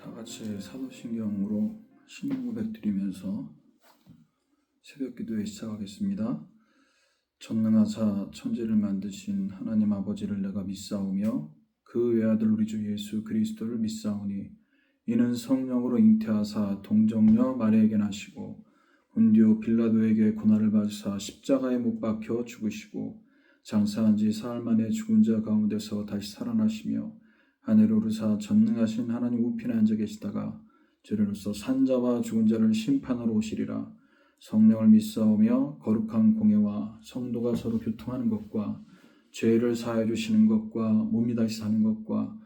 다 같이 사도신경으로 신앙 고백 드리면서 새벽 기도에 시작하겠습니다. 전능하사 천지를 만드신 하나님 아버지를 내가 믿사오며 그 외아들 우리 주 예수 그리스도를 믿사오니 이는 성령으로 잉태하사 동정녀 마리아에게 나시고 본디오 빌라도에게 고난을 받으사 십자가에 못 박혀 죽으시고 장사한 지 사흘 만에 죽은 자 가운데서 다시 살아나시며 하늘에 오르사 전능하신 하나님 우편에 앉아 계시다가 저리로서 산자와 죽은 자를 심판하러 오시리라. 성령을 믿사오며 거룩한 공예와 성도가 서로 교통하는 것과 죄를 사하여 주시는 것과 몸이 다시 사는 것과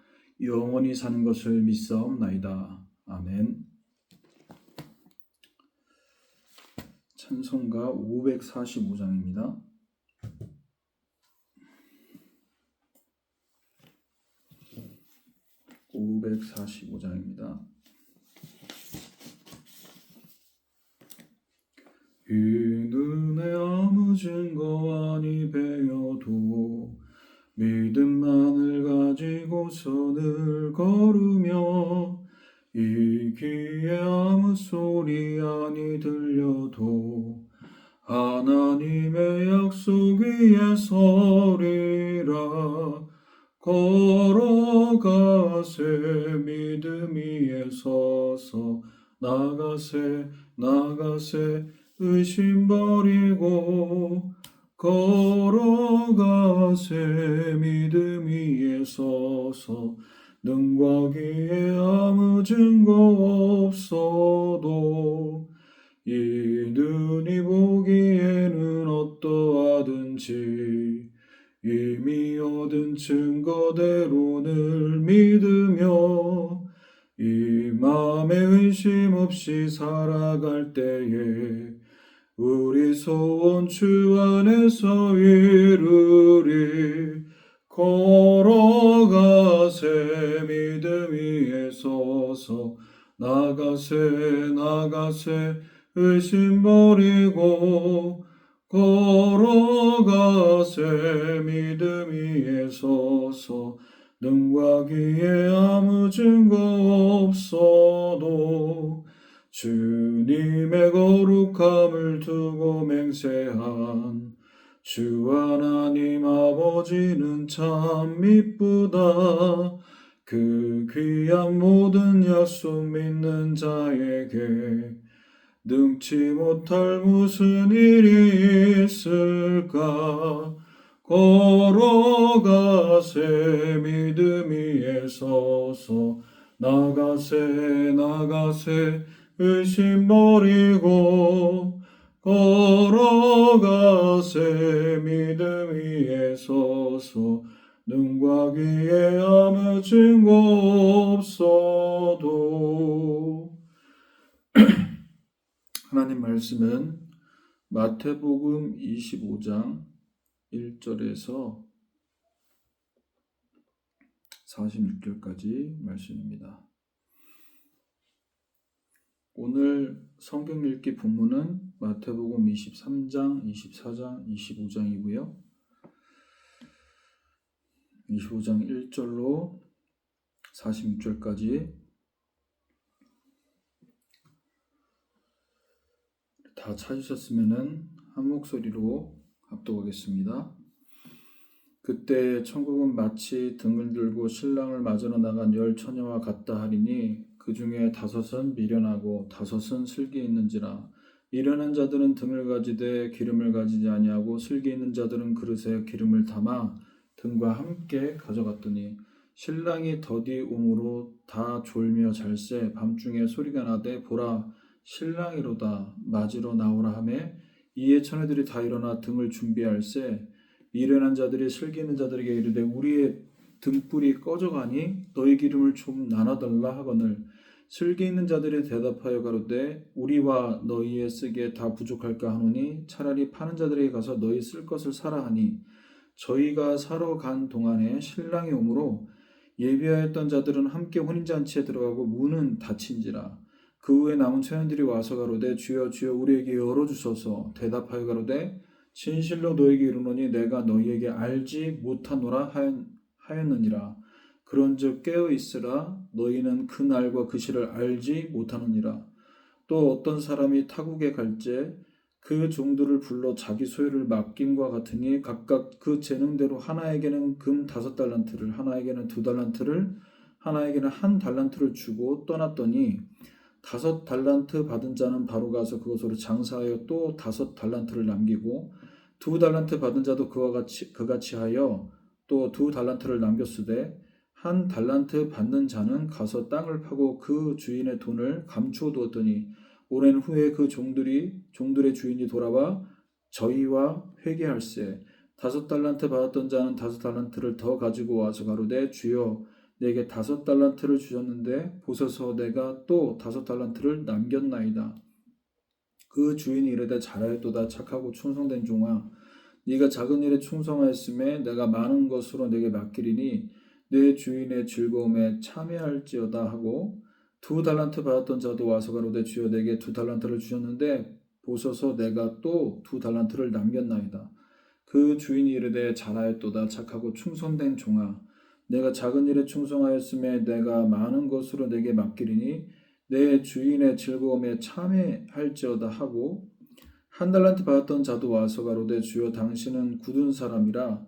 영원히 사는 것을 믿사옵나이다. 아멘. 찬송가 545장입니다. 이 눈에 아무 증거 아니 배어도 믿음만을 가지고서 늘 걸으며 이 귀에 아무 소리 아니 들려도 하나님의 약속 위에 서리라. 걸어가세 믿음 위에 서서 나가세 의심 버리고 걸어가세 믿음 위에 서서 능과 기에 아무 증거 없어도 이 눈이 보기에는 어떠하든지 이미 얻은 증거대로 늘 믿으며 이 마음에 의심 없이 살아갈 때에 우리 소원 주 안에서 이루리. 걸어가세 믿음 위에 서서 나가세 의심 버리고 걸어가세 믿음 위에 서서 능과 기에 아무 증거 없어도 주님의 거룩함을 두고 맹세한 주 하나님 아버지는 참 미쁘다. 그 귀한 모든 약속 믿는 자에게 능치 못할 무슨 일이 있을까. 걸어가세 믿음 위에 서서 나가세 의심 버리고 걸어가세 믿음 위에 서서 눈과 귀에 아무 증거 없어도. 하나님 말씀은 마태복음 25장 1절에서 46절까지 말씀입니다. 오늘 성경 읽기 본문은 마태복음 23장, 24장, 25장이고요. 25장 1절로 46절까지 다 찾으셨으면 한 목소리로 합독하겠습니다. 그때 천국은 마치 등을 들고 신랑을 맞으러 나간 10 처녀와 같다 하리니 그 중에 5은 미련하고 5은 슬기 있는지라. 미련한 자들은 등을 가지되 기름을 가지지 아니하고 슬기 있는 자들은 그릇에 기름을 담아 등과 함께 가져갔더니 신랑이 더디 오므로 다 졸며 잘새 밤중에 소리가 나되 보라 신랑이로다 맞으러 나오라 하매 이에 처녀들이 다 일어나 등을 준비할세 미련한 자들이 슬기 있는 자들에게 이르되 우리의 등불이 꺼져가니 너희 기름을 좀 나눠달라 하거늘 슬기 있는 자들이 대답하여 가로되 우리와 너희의 쓰기에 다 부족할까 하노니 차라리 파는 자들에게 가서 너희 쓸 것을 사라 하니 저희가 사러 간 동안에 신랑이 오므로 예비하였던 자들은 함께 혼인잔치에 들어가고 문은 닫힌지라. 그 후에 남은 처녀들이 와서 가로되 주여 주여 우리에게 열어주소서. 대답하여 가로되 진실로 너에게 이르노니 내가 너희에게 알지 못하노라 하였느니라. 그런즉 깨어 있으라. 너희는 그 날과 그 시를 알지 못하느니라. 또 어떤 사람이 타국에 갈제 그 종들을 불러 자기 소유를 맡김과 같으니 각각 그 재능대로 하나에게는 금 5달란트를, 하나에게는 2달란트를, 하나에게는 1달란트를 주고 떠났더니 5달란트 받은 자는 바로 가서 그것으로 장사하여 또 5달란트를 남기고 2달란트 받은 자도 그같이 하여 또 2달란트를 남겼으되 1달란트 받는 자는 가서 땅을 파고 그 주인의 돈을 감추어 두었더니 오랜 후에 그 종들의 주인이 돌아와 저희와 회개할세 5달란트 받았던 자는 5달란트를 더 가지고 와서 가로되 주여 내게 5달란트를 주셨는데 보소서 내가 또 5달란트를 남겼나이다. 그 주인이 이르되 잘하였도다. 착하고 충성된 종아, 네가 작은 일에 충성하였음에 내가 많은 것으로 내게 맡기리니 내 주인의 즐거움에 참여할지어다 하고 2달란트 받았던 자도 와서 가로되 주여 내게 2달란트를 주셨는데 보소서 내가 또 2달란트를 남겼나이다. 그 주인이 이르되 잘하였도다. 착하고 충성된 종아, 내가 작은 일에 충성하였음에 내가 많은 것으로 내게 맡기리니 내 주인의 즐거움에 참여할지어다 하고 1달란트 받았던 자도 와서 가로되 주여 당신은 굳은 사람이라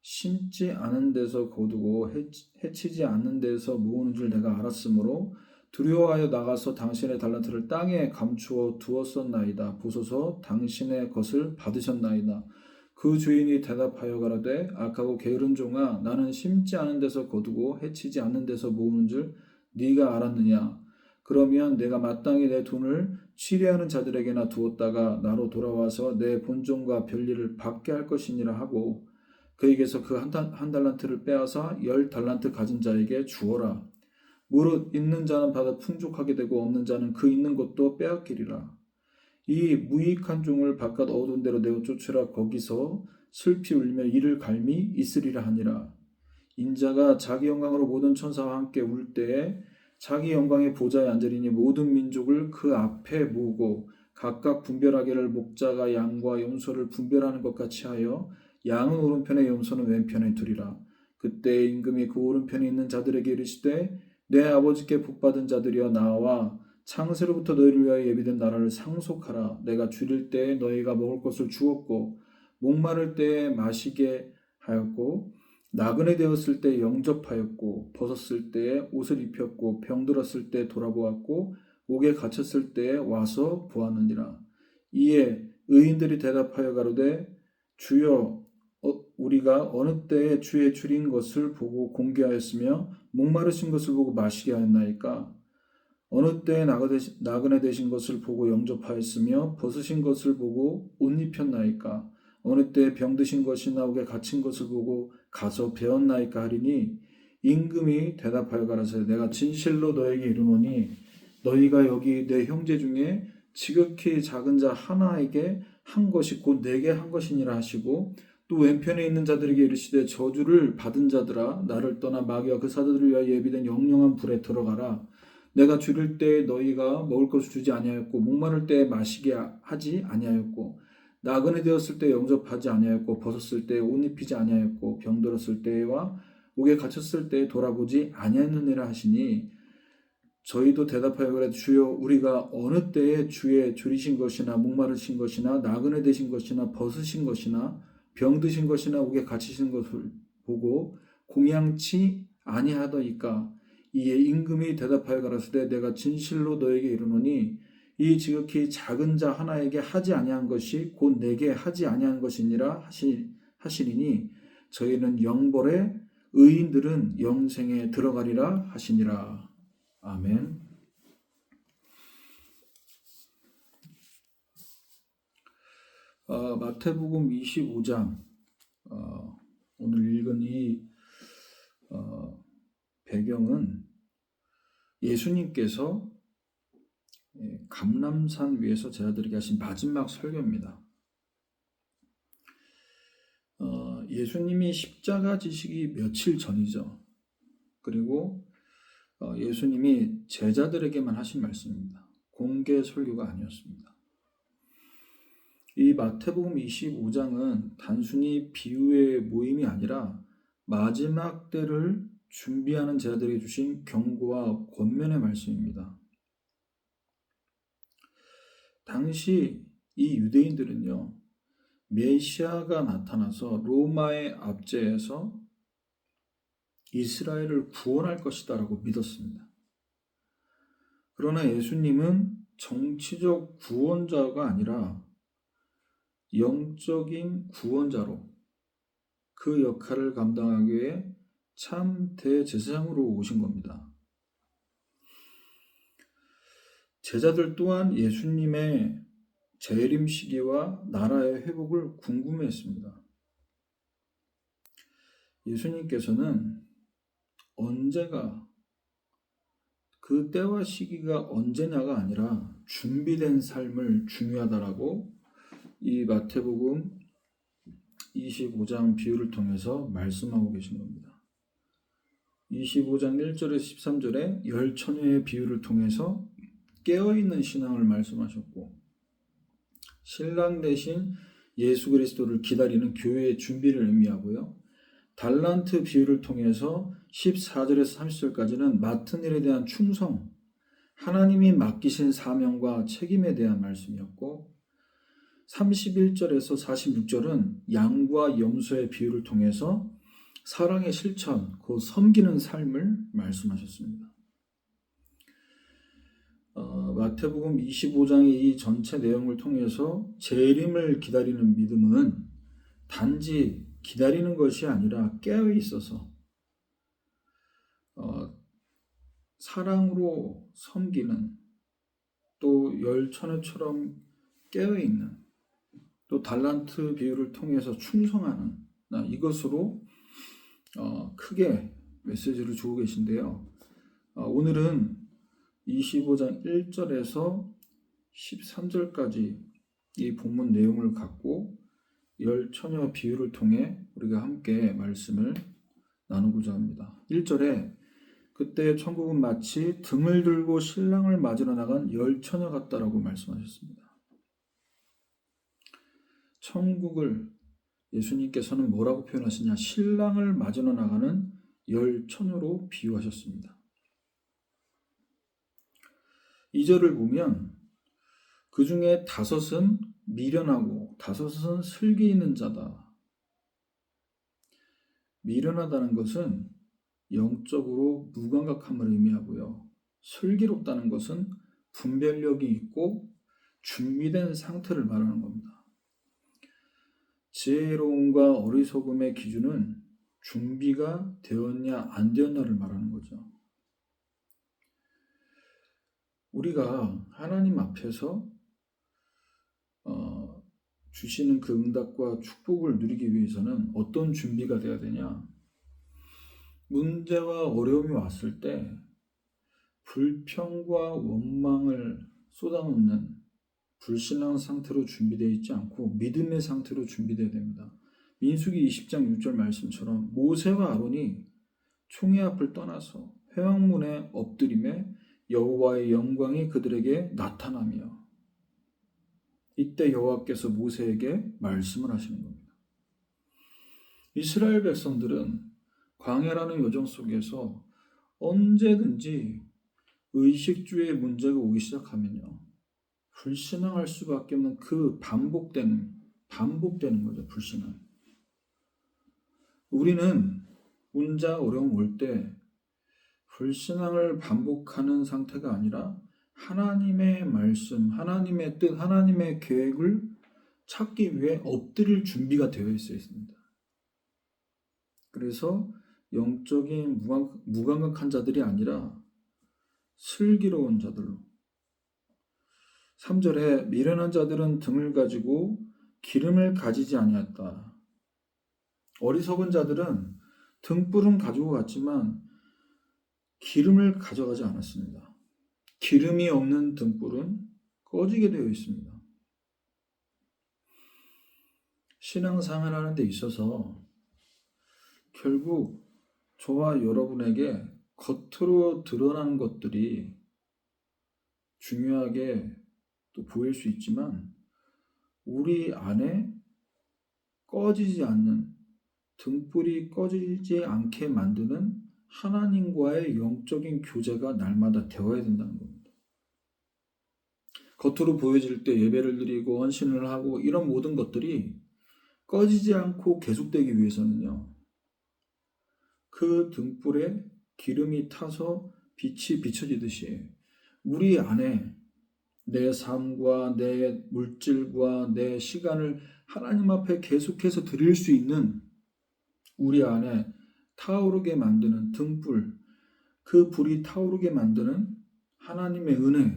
심지 않은 데서 거두고 해치지 않는 데서 모으는 줄 내가 알았으므로 두려워하여 나가서 당신의 달란트를 땅에 감추어 두었었나이다. 보소서 당신의 것을 받으셨나이다. 그 주인이 대답하여 가로되 악하고 게으른 종아, 나는 심지 않은 데서 거두고 해치지 않는 데서 모으는 줄 네가 알았느냐? 그러면 내가 마땅히 내 돈을 취리하는 자들에게나 두었다가 나로 돌아와서 내 본종과 별일을 받게 할 것이니라 하고 그에게서 그 한 달란트를 빼앗아 10달란트 가진 자에게 주어라. 무릇 있는 자는 받아 풍족하게 되고 없는 자는 그 있는 것도 빼앗기리라. 이 무익한 종을 바깥 어두운 데로 내어 쫓으라. 거기서 슬피 울며 이를 갈미 있으리라 하니라. 인자가 자기 영광으로 모든 천사와 함께 울 때에 자기 영광의 보좌에 앉으리니 모든 민족을 그 앞에 모으고 각각 분별하기를 목자가 양과 염소를 분별하는 것 같이 하여 양은 오른편에 염소는 왼편에 두리라. 그때 임금이 그 오른편에 있는 자들에게 이르시되 내 아버지께 복받은 자들이여 나와 창세로부터 너희를 위하여 예비된 나라를 상속하라. 내가 줄일 때에 너희가 먹을 것을 주었고 목마를 때에 마시게 하였고 나그네 되었을 때 영접하였고 벗었을 때에 옷을 입혔고 병들었을 때 돌아보았고 옥에 갇혔을 때에 와서 보았느니라. 이에 의인들이 대답하여 가로되 주여 우리가 어느 때에 주의 줄인 것을 보고 공개하였으며 목마르신 것을 보고 마시게 하였나이까? 어느 때에 나그네 되신 것을 보고 영접하였으며 벗으신 것을 보고 옷 입혔나이까? 어느 때에 병드신 것이나 옥에 갇힌 것을 보고 가서 배웠나이까 하리니 임금이 대답하여 가라사대 내가 진실로 너에게 이르노니 너희가 여기 내 형제 중에 지극히 작은 자 하나에게 한 것이 곧 내게 한 것이니라 하시고 또 왼편에 있는 자들에게 이르시되 저주를 받은 자들아 나를 떠나 마귀와 그 사도들을 위하여 예비된 영영한 불에 들어가라. 내가 줄일 때에 너희가 먹을 것을 주지 아니하였고 목마를 때에 마시게 하지 아니하였고 나그네 되었을 때 영접하지 아니하였고 벗었을 때에 옷 입히지 아니하였고 병들었을 때와 옥에 갇혔을 때에 돌아보지 아니하였느니라 하시니 저희도 대답하여 그래 주여 우리가 어느 때에 주의 줄이신 것이나 목마르신 것이나 나그네 되신 것이나 벗으신 것이나 병드신 것이나 옥에 갇히신 것을 보고 공양치 아니하더이까? 이에 임금이 대답하여 가라사대 내가 진실로 너에게 이르노니 이 지극히 작은 자 하나에게 하지 아니한 것이 곧 내게 하지 아니한 것이니라 하시리니 저희는 영벌에 의인들은 영생에 들어가리라 하시니라. 아멘. 마태복음 25장 오늘 읽은 이 배경은 예수님께서 감람산 위에서 제자들에게 하신 마지막 설교입니다. 예수님이 십자가 지시기 며칠 전이죠. 그리고 예수님이 제자들에게만 하신 말씀입니다. 공개 설교가 아니었습니다. 이 마태복음 25장은 단순히 비유의 모임이 아니라 마지막 때를 준비하는 자들에게 주신 경고와 권면의 말씀입니다. 당시 이 유대인들은요, 메시아가 나타나서 로마의 압제에서 이스라엘을 구원할 것이다라고 믿었습니다. 그러나 예수님은 정치적 구원자가 아니라 영적인 구원자로 그 역할을 감당하기 위해 참 대제사장으로 오신 겁니다. 제자들 또한 예수님의 재림 시기와 나라의 회복을 궁금해했습니다. 예수님께서는 언제가, 그 때와 시기가 언제냐가 아니라 준비된 삶을 중요하다라고 이 마태복음 25장 비유를 통해서 말씀하고 계신 겁니다. 25장 1절에서 13절에 열 처녀의 비유를 통해서 깨어있는 신앙을 말씀하셨고, 신랑 대신 예수 그리스도를 기다리는 교회의 준비를 의미하고요. 달란트 비유를 통해서 14절에서 30절까지는 맡은 일에 대한 충성, 하나님이 맡기신 사명과 책임에 대한 말씀이었고, 31절에서 46절은 양과 염소의 비유를 통해서 사랑의 실천, 곧 섬기는 삶을 말씀하셨습니다. 마태복음 25장의 이 전체 내용을 통해서 재림을 기다리는 믿음은 단지 기다리는 것이 아니라 깨어 있어서 사랑으로 섬기는, 또 열처녀처럼 깨어 있는, 또 달란트 비유를 통해서 충성하는, 이것으로 크게 메시지를 주고 계신데요. 오늘은 25장 1절에서 13절까지 이 본문 내용을 갖고 열 처녀 비유를 통해 우리가 함께 말씀을 나누고자 합니다. 1절에 그때 천국은 마치 등을 들고 신랑을 맞으러 나간 열 처녀 같다라고 말씀하셨습니다. 천국을 예수님께서는 뭐라고 표현하시냐? 신랑을 맞으러 나가는 열 처녀로 비유하셨습니다. 2절을 보면 그 중에 5은 미련하고 5은 슬기 있는 자다. 미련하다는 것은 영적으로 무감각함을 의미하고요. 슬기롭다는 것은 분별력이 있고 준비된 상태를 말하는 겁니다. 지혜로움과 어리석음의 기준은 준비가 되었냐 안 되었냐를 말하는 거죠. 우리가 하나님 앞에서 주시는 그 응답과 축복을 누리기 위해서는 어떤 준비가 되어야 되냐? 문제와 어려움이 왔을 때 불평과 원망을 쏟아놓는 불신앙 상태로 준비되어 있지 않고 믿음의 상태로 준비되어야 됩니다. 민수기 20장 6절 말씀처럼 모세와 아론이 총회 앞을 떠나서 회막문에 엎드림에 여호와의 영광이 그들에게 나타나며, 이때 여호와께서 모세에게 말씀을 하시는 겁니다. 이스라엘 백성들은 광야라는 여정 속에서 언제든지 의식주의 문제가 오기 시작하면요, 불신앙할 수밖에 없는 그 반복되는 거죠. 불신앙. 우리는 문제 어려움 올 때 불신앙을 반복하는 상태가 아니라 하나님의 말씀, 하나님의 뜻, 하나님의 계획을 찾기 위해 엎드릴 준비가 되어 있습니다. 그래서 영적인 무감각한 자들이 아니라 슬기로운 자들로. 3절에 미련한 자들은 등을 가지고 기름을 가지지 아니했다. 어리석은 자들은 등불은 가지고 갔지만 기름을 가져가지 않았습니다. 기름이 없는 등불은 꺼지게 되어 있습니다. 신앙생활 하는 데 있어서 결국 저와 여러분에게 겉으로 드러나는 것들이 중요하게 또 보일 수 있지만 우리 안에 꺼지지 않는, 등불이 꺼지지 않게 만드는 하나님과의 영적인 교제가 날마다 되어야 된다는 겁니다. 겉으로 보여질 때 예배를 드리고 헌신을 하고 이런 모든 것들이 꺼지지 않고 계속되기 위해서는요, 그 등불에 기름이 타서 빛이 비춰지듯이 우리 안에 내 삶과 내 물질과 내 시간을 하나님 앞에 계속해서 드릴 수 있는 우리 안에 타오르게 만드는 등불, 그 불이 타오르게 만드는 하나님의 은혜,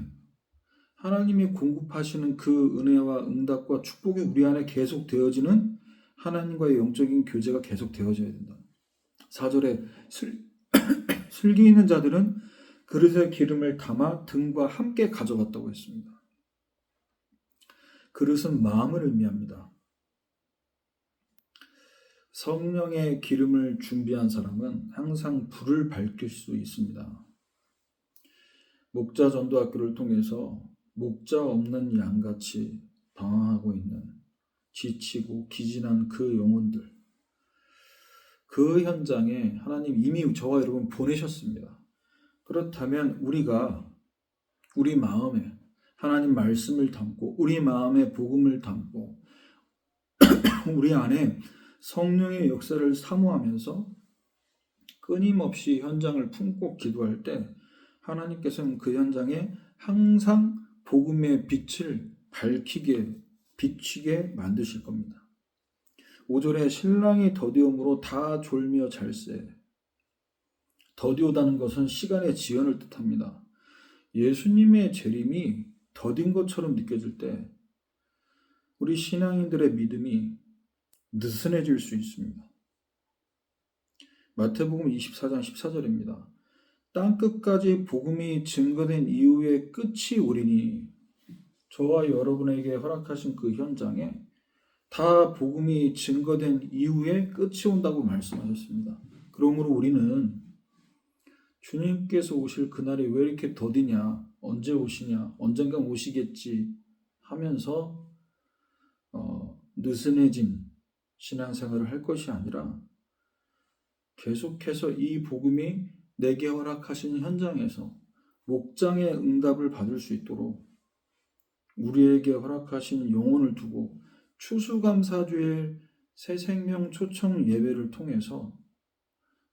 하나님이 공급하시는 그 은혜와 응답과 축복이 우리 안에 계속 되어지는 하나님과의 영적인 교제가 계속 되어져야 된다. 4절에 슬기 있는 자들은 그릇에 기름을 담아 등과 함께 가져갔다고 했습니다. 그릇은 마음을 의미합니다. 성령의 기름을 준비한 사람은 항상 불을 밝힐 수 있습니다. 목자 전도학교를 통해서 목자 없는 양같이 방황하고 있는 지치고 기진한 그 영혼들, 그 현장에 하나님 이미 저와 여러분 보내셨습니다. 그렇다면 우리가 우리 마음에 하나님 말씀을 담고 우리 마음에 복음을 담고 우리 안에 성령의 역사를 사모하면서 끊임없이 현장을 품고 기도할 때 하나님께서는 그 현장에 항상 복음의 빛을 비치게 만드실 겁니다. 5절에 신랑이 더디움으로 다 졸며 잘세. 더디오다는 것은 시간의 지연을 뜻합니다. 예수님의 재림이 더딘 것처럼 느껴질 때 우리 신앙인들의 믿음이 느슨해질 수 있습니다. 마태복음 24장 14절입니다. 땅끝까지 복음이 증거된 이후에 끝이 오리니, 저와 여러분에게 허락하신 그 현장에 다 복음이 증거된 이후에 끝이 온다고 말씀하셨습니다. 그러므로 우리는 주님께서 오실 그날이 왜 이렇게 더디냐, 언제 오시냐, 언젠간 오시겠지 하면서 느슨해진 신앙생활을 할 것이 아니라 계속해서 이 복음이 내게 허락하신 현장에서 목장의 응답을 받을 수 있도록 우리에게 허락하신 영혼을 두고 추수감사주일 새생명 초청 예배를 통해서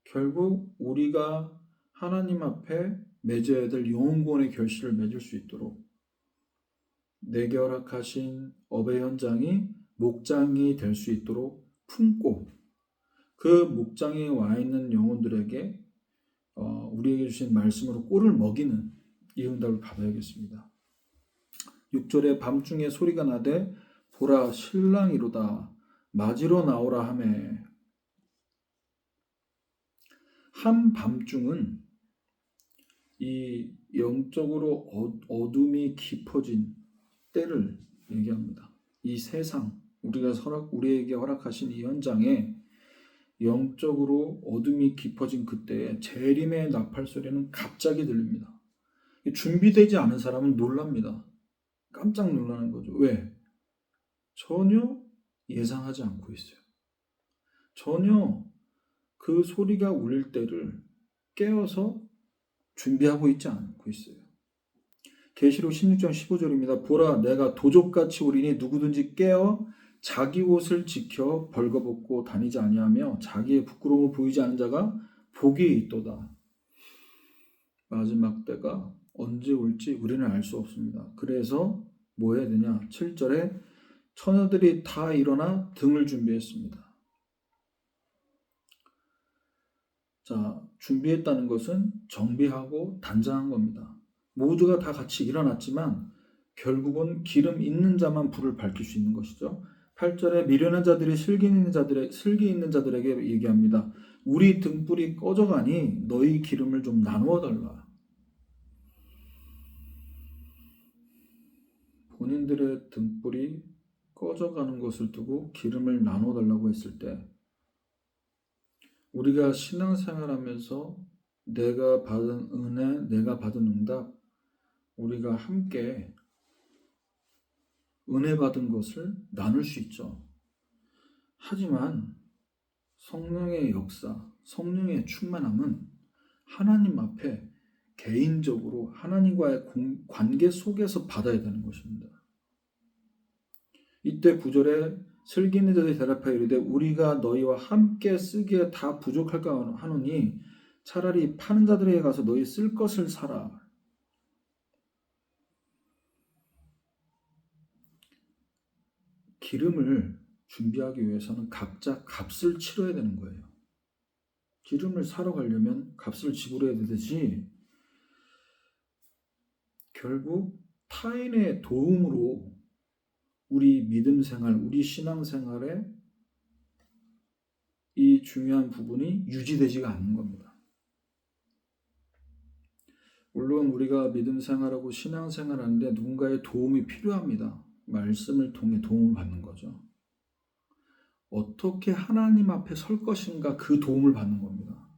결국 우리가 하나님 앞에 맺어야 될 영혼구원의 결실을 맺을 수 있도록 내게 허락하신 업의 현장이 목장이 될 수 있도록 품고 그 목장에 와 있는 영혼들에게 우리에게 주신 말씀으로 꼴을 먹이는 이 응답을 받아야겠습니다. 6절에 밤중에 소리가 나되 보라 신랑이로다 맞으러 나오라 하매. 한밤중은 이 영적으로 어둠이 깊어진 때를 얘기합니다. 이 세상 우리에게 허락하신 이 현장에 영적으로 어둠이 깊어진 그때에 재림의 나팔 소리는 갑자기 들립니다. 준비되지 않은 사람은 놀랍니다. 깜짝 놀라는 거죠. 왜? 전혀 예상하지 않고 있어요. 전혀 그 소리가 울릴 때를 깨어서 준비하고 있지 않고 있어요. 계시록 16장 15절입니다. 보라 내가 도적같이 오리니 누구든지 깨어 자기 옷을 지켜 벌거벗고 다니지 아니하며 자기의 부끄러움을 보이지 않은 자가 복이 있도다. 마지막 때가 언제 올지 우리는 알 수 없습니다. 그래서 뭐 해야 되냐? 7절에 처녀들이 다 일어나 등을 준비했습니다. 자, 준비했다는 것은 정비하고 단장한 겁니다. 모두가 다 같이 일어났지만 결국은 기름 있는 자만 불을 밝힐 수 있는 것이죠. 8절에 미련한 자들이 슬기 있는 자들에게 얘기합니다. 우리 등불이 꺼져가니 너희 기름을 좀 나누어 달라. 본인들의 등불이 꺼져가는 것을 두고 기름을 나누어 달라고 했을 때 우리가 신앙생활하면서 내가 받은 은혜, 내가 받은 응답, 우리가 함께 은혜 받은 것을 나눌 수 있죠. 하지만 성령의 역사, 성령의 충만함은 하나님 앞에 개인적으로 하나님과의 관계 속에서 받아야 되는 것입니다. 이때 9절에 슬기는 자들이 대답하여 이르되 우리가 너희와 함께 쓰기에 다 부족할까 하노니 차라리 파는 자들에게 가서 너희 쓸 것을 사라. 기름을 준비하기 위해서는 각자 값을 치러야 되는 거예요. 기름을 사러 가려면 값을 지불해야 되듯이 결국 타인의 도움으로 우리 믿음 생활, 우리 신앙 생활에 이 중요한 부분이 유지되지가 않는 겁니다. 물론 우리가 믿음 생활하고 신앙 생활하는데 누군가의 도움이 필요합니다. 말씀을 통해 도움을 받는 거죠. 어떻게 하나님 앞에 설 것인가 그 도움을 받는 겁니다.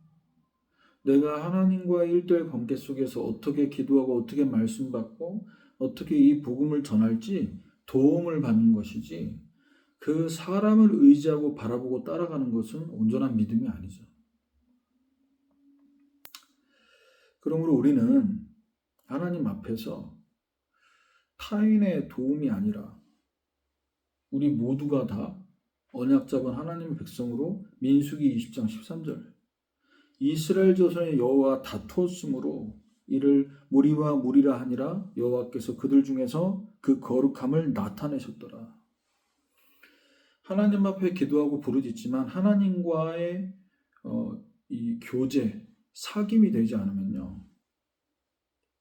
내가 하나님과의 일대일 관계 속에서 어떻게 기도하고 어떻게 말씀 받고 어떻게 이 복음을 전할지 도움을 받는 것이지 그 사람을 의지하고 바라보고 따라가는 것은 온전한 믿음이 아니죠. 그러므로 우리는 하나님 앞에서 타인의 도움이 아니라 우리 모두가 다 언약 잡은 하나님의 백성으로 민수기 20장 13절 이스라엘 자손의 여호와 다투었으므로 이를 무리와 무리라 하니라 여호와께서 그들 중에서 그 거룩함을 나타내셨더라. 하나님 앞에 기도하고 부르짖지만 하나님과의 이 교제, 사귐이 되지 않으면요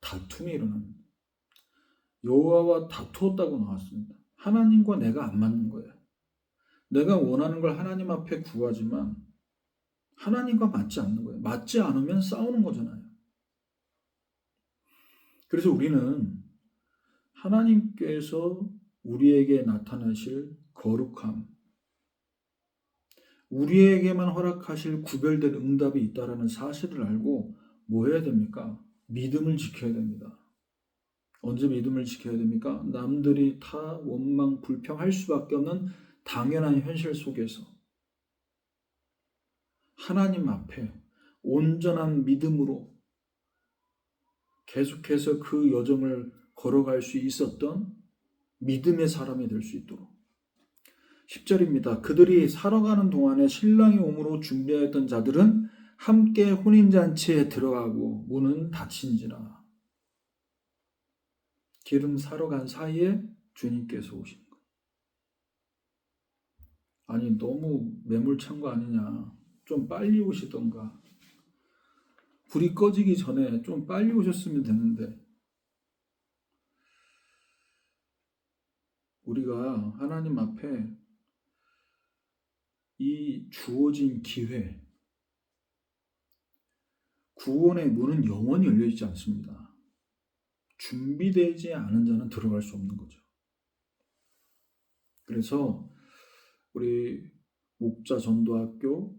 다툼이 일어납니다. 여호와와 다투었다고 나왔습니다. 하나님과 내가 안 맞는 거예요. 내가 원하는 걸 하나님 앞에 구하지만 하나님과 맞지 않는 거예요. 맞지 않으면 싸우는 거잖아요. 그래서 우리는 하나님께서 우리에게 나타나실 거룩함, 우리에게만 허락하실 구별된 응답이 있다라는 사실을 알고 뭐 해야 됩니까? 믿음을 지켜야 됩니다. 언제 믿음을 지켜야 됩니까? 남들이 다 원망, 불평할 수밖에 없는 당연한 현실 속에서 하나님 앞에 온전한 믿음으로 계속해서 그 여정을 걸어갈 수 있었던 믿음의 사람이 될 수 있도록 10절입니다. 그들이 살아가는 동안에 신랑이 오므로 준비하였던 자들은 함께 혼인잔치에 들어가고 문은 닫힌지라. 기름 사러 간 사이에 주님께서 오신 거예요. 아니 너무 매몰찬 거 아니냐. 좀 빨리 오시던가. 불이 꺼지기 전에 좀 빨리 오셨으면 되는데 우리가 하나님 앞에 이 주어진 기회, 구원의 문은 영원히 열려있지 않습니다. 준비되지 않은 자는 들어갈 수 없는 거죠. 그래서 우리 목자 전도학교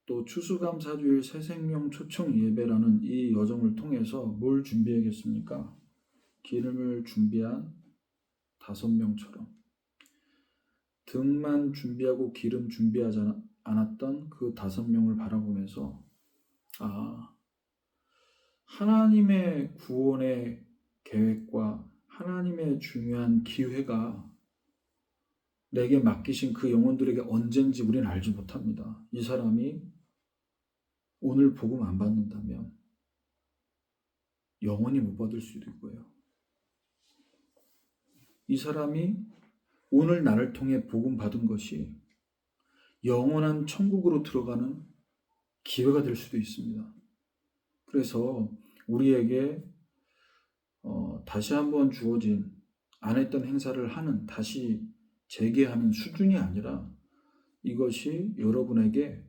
또 추수감사주일 새생명 초청 예배라는 이 여정을 통해서 뭘 준비하겠습니까? 기름을 준비한 5명처럼 등만 준비하고 기름 준비하지 않았던 그 5명을 바라보면서 하나님의 구원의 계획과 하나님의 중요한 기회가 내게 맡기신 그 영혼들에게 언젠지 우리는 알지 못합니다. 이 사람이 오늘 복음 안 받는다면 영원히 못 받을 수도 있고요. 이 사람이 오늘 나를 통해 복음 받은 것이 영원한 천국으로 들어가는 기회가 될 수도 있습니다. 그래서 우리에게 다시 한번 주어진 안 했던 행사를 다시 재개하는 수준이 아니라 이것이 여러분에게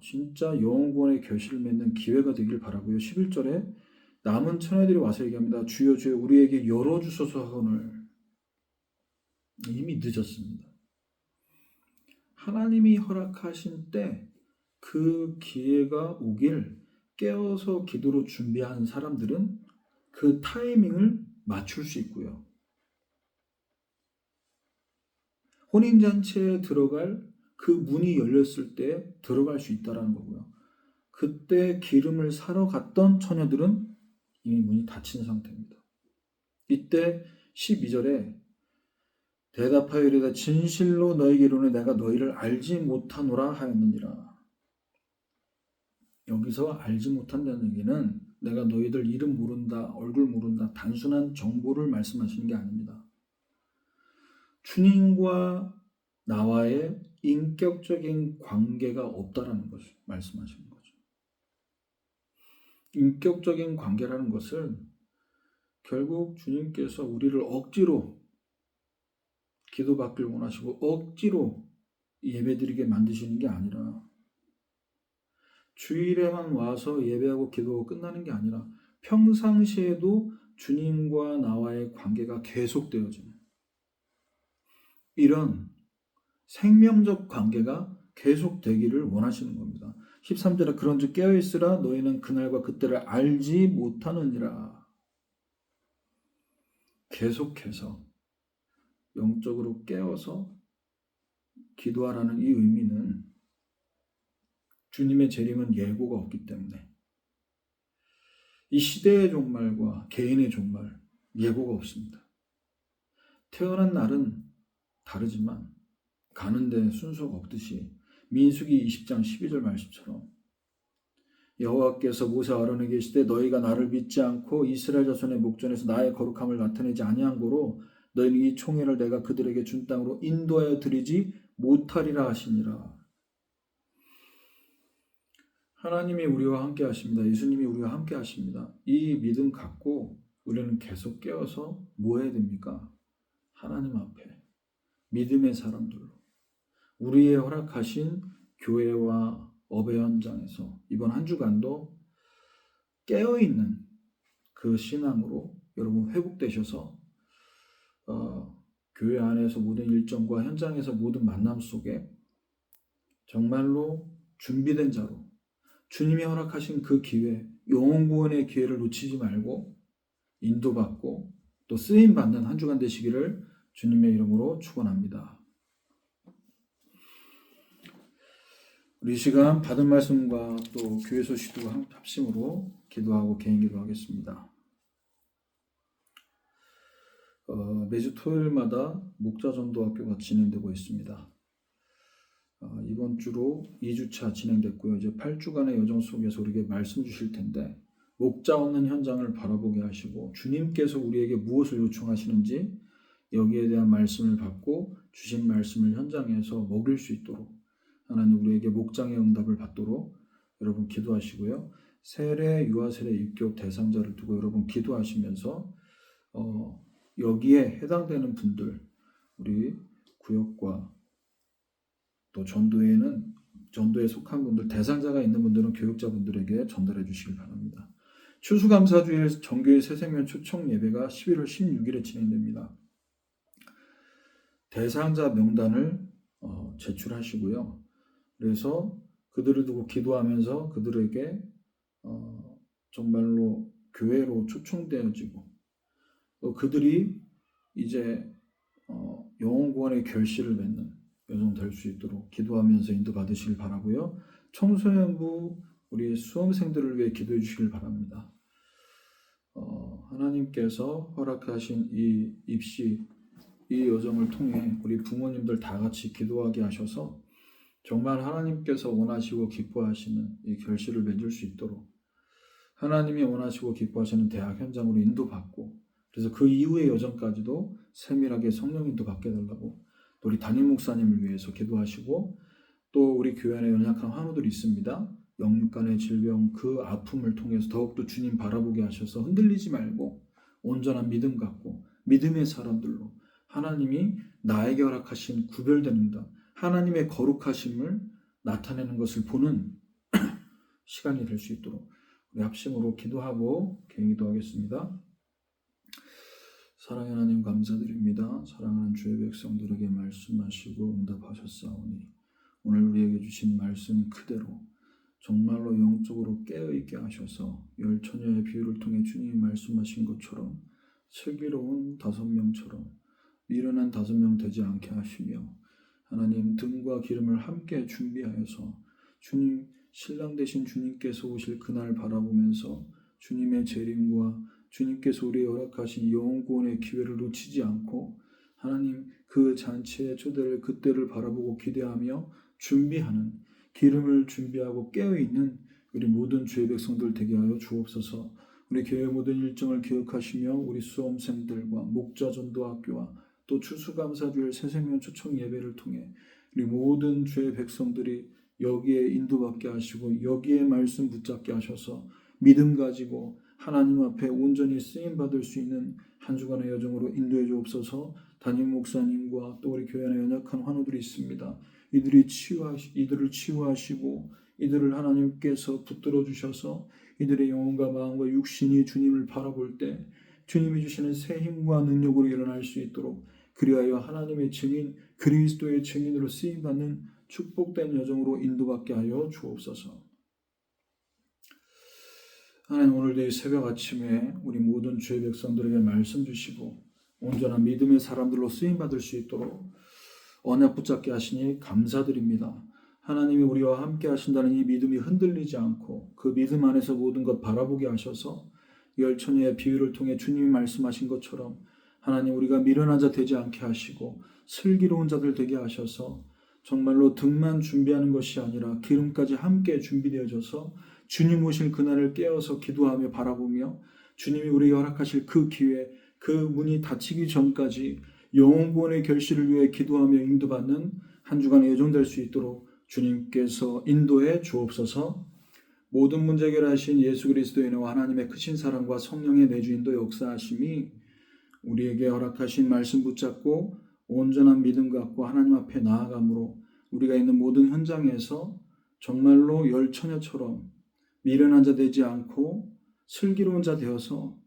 진짜 영원의 결실을 맺는 기회가 되길 바라고요. 11절에 남은 처녀들이 와서 얘기합니다. 주여 주여 우리에게 열어주소서 하거늘. 이미 늦었습니다. 하나님이 허락하신 때 그 기회가 오길 깨어서 기도로 준비한 사람들은 그 타이밍을 맞출 수 있고요. 혼인잔치에 들어갈 그 문이 열렸을 때 들어갈 수 있다는 거고요. 그때 기름을 사러 갔던 처녀들은 이미 문이 닫힌 상태입니다. 이때 12절에 대답하여 이르되 진실로 너희에게 이르노니 내가 너희를 알지 못하노라 하였느니라. 여기서 알지 못한다는 얘기는 내가 너희들 이름 모른다, 얼굴 모른다, 단순한 정보를 말씀하시는 게 아닙니다. 주님과 나와의 인격적인 관계가 없다라는 것을 말씀하시는 거죠. 인격적인 관계라는 것을 결국 주님께서 우리를 억지로 기도받길 원하시고 억지로 예배드리게 만드시는 게 아니라 주일에만 와서 예배하고 기도하고 끝나는 게 아니라 평상시에도 주님과 나와의 관계가 계속되어지는 이런 생명적 관계가 계속되기를 원하시는 겁니다. 13절에 그런즉 깨어있으라 너희는 그날과 그때를 알지 못하느니라. 계속해서 영적으로 깨어서 기도하라는 이 의미는 주님의 재림은 예고가 없기 때문에 이 시대의 종말과 개인의 종말 예고가 없습니다. 태어난 날은 다르지만 가는데 순서가 없듯이 민수기 20장 12절 말씀처럼 여호와께서 모세 아론에게 이르시되 너희가 나를 믿지 않고 이스라엘 자손의 목전에서 나의 거룩함을 나타내지 아니한 고로 너희는 이 총회를 내가 그들에게 준 땅으로 인도하여 드리지 못하리라 하시니라. 하나님이 우리와 함께 하십니다. 예수님이 우리와 함께 하십니다. 이 믿음 갖고 우리는 계속 깨어서 뭐 해야 됩니까? 하나님 앞에 믿음의 사람들로 우리의 허락하신 교회와 업의 현장에서 이번 한 주간도 깨어있는 그 신앙으로 여러분 회복되셔서 교회 안에서 모든 일정과 현장에서 모든 만남 속에 정말로 준비된 자로 주님이 허락하신 그 기회, 영혼 구원의 기회를 놓치지 말고 인도받고 또 쓰임받는 한 주간 되시기를 주님의 이름으로 축원합니다. 우리 시간 받은 말씀과 또 교회 소식도 합심으로 기도하고 개인 기도하겠습니다. 매주 토요일마다 목자전도학교가 진행되고 있습니다. 이번 주로 2주차 진행됐고요. 이제 8주간의 여정 속에서 우리에게 말씀 주실 텐데 목자 없는 현장을 바라보게 하시고 주님께서 우리에게 무엇을 요청하시는지 여기에 대한 말씀을 받고 주신 말씀을 현장에서 먹일 수 있도록 하나님 우리에게 목장의 응답을 받도록 여러분 기도하시고요. 세례, 유아세례, 입교 대상자를 두고 여러분 기도하시면서 여기에 해당되는 분들 우리 구역과 또 전도에 속한 분들 대상자가 있는 분들은 교육자분들에게 전달해 주시길 바랍니다. 추수감사주일 정교회 새생명 초청 예배가 11월 16일에 진행됩니다. 대상자 명단을 제출하시고요. 그래서 그들을 두고 기도하면서 그들에게 정말로 교회로 초청되어지고 또 그들이 이제 영혼 구원의 결실을 맺는 여정 될 수 있도록 기도하면서 인도받으시길 바라고요. 청소년부 우리 수험생들을 위해 기도해 주시길 바랍니다. 하나님께서 허락하신 이 입시 이 여정을 통해 우리 부모님들 다 같이 기도하게 하셔서 정말 하나님께서 원하시고 기뻐하시는 이 결실을 맺을 수 있도록 하나님이 원하시고 기뻐하시는 대학 현장으로 인도받고 그래서 그 이후의 여정까지도 세밀하게 성령 인도받게 해달라고 또 우리 담임 목사님을 위해서 기도하시고 또 우리 교회 안에 연약한 환우들이 있습니다. 영육간의 질병 그 아픔을 통해서 더욱더 주님 바라보게 하셔서 흔들리지 말고 온전한 믿음 갖고 믿음의 사람들로 하나님이 나에게 허락하신 구별되는 것 하나님의 거룩하심을 나타내는 것을 보는 시간이 될 수 있도록 우리 합심으로 기도하고 개인 기도하겠습니다. 사랑의 하나님 감사드립니다. 사랑하는 주의 백성들에게 말씀하시고 응답하셨사오니 오늘 우리에게 주신 말씀 그대로 정말로 영적으로 깨어있게 하셔서 열 처녀의 비유를 통해 주님이 말씀하신 것처럼 슬기로운 5명처럼 미련한 5명 되지 않게 하시며 하나님 등과 기름을 함께 준비하여서 주님 신랑 되신 주님께서 오실 그날을 바라보면서 주님의 재림과 주님께서 우리에게 허락하신 영혼 구원의 기회를 놓치지 않고 하나님 그 잔치의 초대를 그때를 바라보고 기대하며 준비하는 기름을 준비하고 깨어있는 우리 모든 주의 백성들 되게 하여 주옵소서. 우리 교회 모든 일정을 기억하시며 우리 수험생들과 목자 전도학교와 또 추수감사주일 새생명 초청 예배를 통해 우리 모든 주의 백성들이 여기에 인도받게 하시고 여기에 말씀 붙잡게 하셔서 믿음 가지고 하나님 앞에 온전히 쓰임받을 수 있는 한 주간의 여정으로 인도해 주옵소서. 담임 목사님과 또 우리 교회 안에 연약한 환우들이 있습니다. 이들을 치유하시고 이들을 하나님께서 붙들어 주셔서 이들의 영혼과 마음과 육신이 주님을 바라볼 때 주님이 주시는 새 힘과 능력으로 일어날 수 있도록 그리하여 하나님의 증인 그리스도의 증인으로 쓰임받는 축복된 여정으로 인도받게 하여 주옵소서. 하나님 오늘도 이 새벽 아침에 우리 모든 주의 백성들에게 말씀 주시고 온전한 믿음의 사람들로 쓰임받을 수 있도록 언약 붙잡게 하시니 감사드립니다. 하나님이 우리와 함께 하신다는 이 믿음이 흔들리지 않고 그 믿음 안에서 모든 것 바라보게 하셔서 열처녀의 비유를 통해 주님이 말씀하신 것처럼 하나님 우리가 미련한 자 되지 않게 하시고 슬기로운 자들 되게 하셔서 정말로 등만 준비하는 것이 아니라 기름까지 함께 준비되어져서 주님 오실 그날을 깨어서 기도하며 바라보며 주님이 우리에게 허락하실 그 기회 그 문이 닫히기 전까지 영혼 구원의 결실을 위해 기도하며 인도받는 한 주간의 여정 될 수 있도록 주님께서 인도해 주옵소서. 모든 문제 해결하신 예수 그리스도의 은혜와 하나님의 크신 사랑과 성령의 내주인도 역사하심이 우리에게 허락하신 말씀 붙잡고 온전한 믿음 갖고 하나님 앞에 나아감으로 우리가 있는 모든 현장에서 정말로 열처녀처럼 미련한 자 되지 않고 슬기로운 자 되어서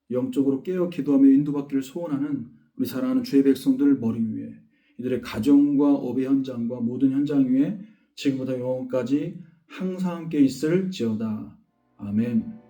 영적으로 깨어 기도하며 인도받기를 소원하는 우리 사랑하는 주의 백성들 머리 위에 이들의 가정과 업의 현장과 모든 현장 위에 지금부터 영원까지 항상 함께 있을지어다. 아멘.